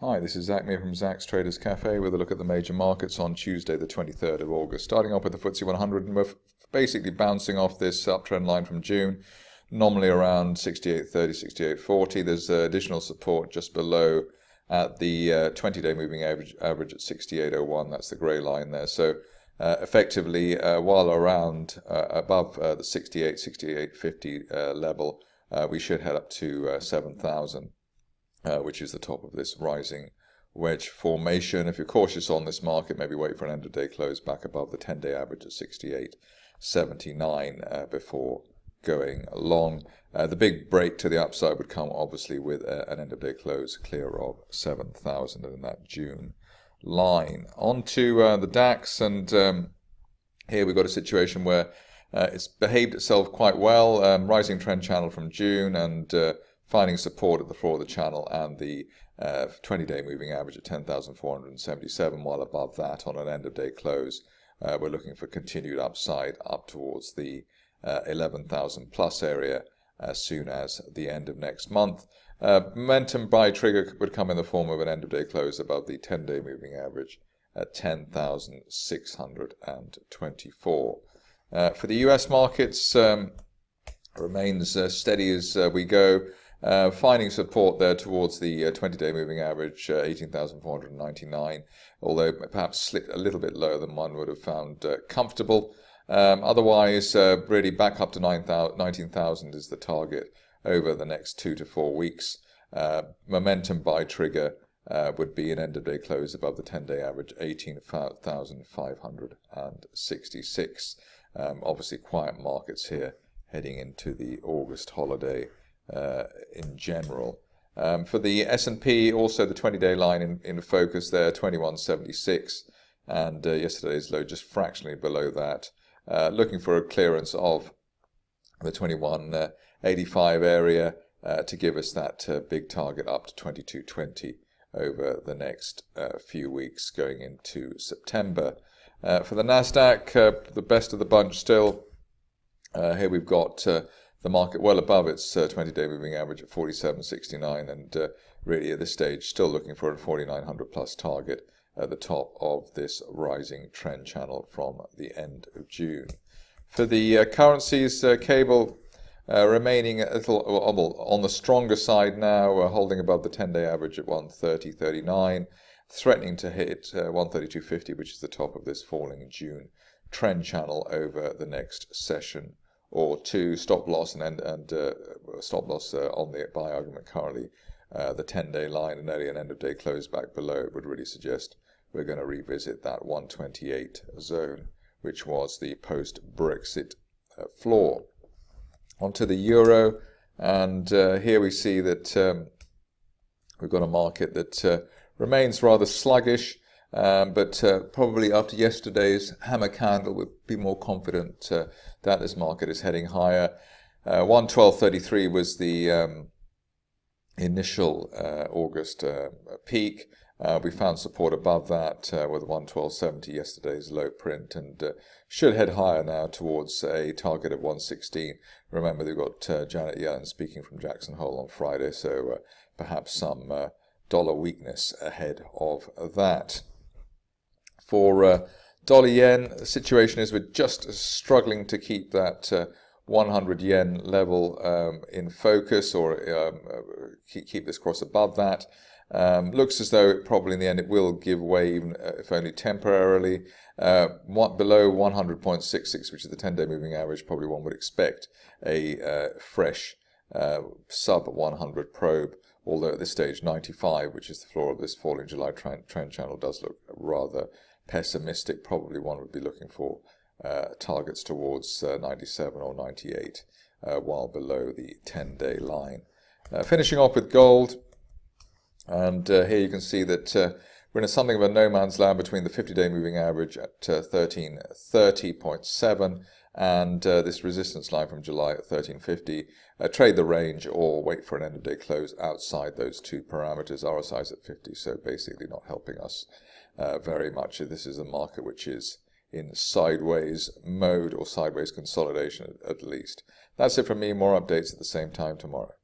Hi, this is Zach Meir from Zach's Traders Cafe with a look at the major markets on Tuesday, the 23rd of August. Starting off with the FTSE 100, and we're basically bouncing off this uptrend line from June, nominally around 68.30, 68.40. There's additional support just below at the 20-day moving average at 68.01. That's the grey line there. So effectively, while around above the 68, 68.50 level, we should head up to 7,000. Which is the top of this rising wedge formation. If you're cautious on this market, maybe wait for an end of day close back above the 10-day average at 68.79 before going long. The big break to the upside would come obviously with an end of day close clear of 7,000 in that June line. On to the DAX, and here we've got a situation where it's behaved itself quite well. Rising trend channel from June, and finding support at the floor of the channel and the 20-day moving average at 10,477, while above that on an end-of-day close. We're looking for continued upside up towards the 11,000 plus area as soon as the end of next month. Momentum buy trigger would come in the form of an end-of-day close above the 10-day moving average at 10,624. For the US markets, remains steady as we go. Finding support there towards the 20-day moving average, 18,499, although perhaps slipped a little bit lower than one would have found comfortable. Otherwise, really back up to 19,000 is the target over the next 2 to 4 weeks. Momentum buy trigger would be an end-of-day close above the 10-day average, 18,566. Obviously, quiet markets here heading into the August holiday. In general. For the S&P, also the 20-day line in focus there, 2176, and yesterday's low just fractionally below that. Looking for a clearance of the 2185 area to give us that big target up to 2220 over the next few weeks going into September. For the Nasdaq, the best of the bunch still. Here we've got the market well above its 20-day moving average at 47.69, and really at this stage still looking for a 4,900 plus target at the top of this rising trend channel from the end of June. For the currencies, cable remaining a little on the stronger side now, holding above the 10-day average at 130.39, threatening to hit 132.50, which is the top of this falling June trend channel over the next session or two. Stop loss and stop loss on the buy argument currently. The 10-day line and nearly an end-of-day close back below would really suggest we're going to revisit that 128 zone, which was the post-Brexit floor. Onto the euro, and here we see that we've got a market that remains rather sluggish. But probably after yesterday's hammer candle, we'd be more confident that this market is heading higher. 112.33 was the initial August peak. We found support above that with 112.70, yesterday's low print, and should head higher now towards a target of 116. Remember, they've got Janet Yellen speaking from Jackson Hole on Friday, so perhaps some dollar weakness ahead of that. For dollar yen, the situation is we're just struggling to keep that 100 yen level in focus, or keep this cross above that. Looks as though probably in the end it will give way, even if only temporarily. Below 100.66, which is the 10-day moving average, probably one would expect a fresh sub 100 probe. Although at this stage 95, which is the floor of this falling July trend channel, does look rather pessimistic. Probably one would be looking for targets towards 97 or 98, while below the 10-day line. Finishing off with gold, and here you can see that we're in something of a no man's land between the 50-day moving average at 1330.7 and this resistance line from July at 1350. Trade the range or wait for an end of day close outside those two parameters. RSI's at 50, so basically not helping us very much. This is a market which is in sideways mode, or sideways consolidation at least. That's it from me. More updates at the same time tomorrow.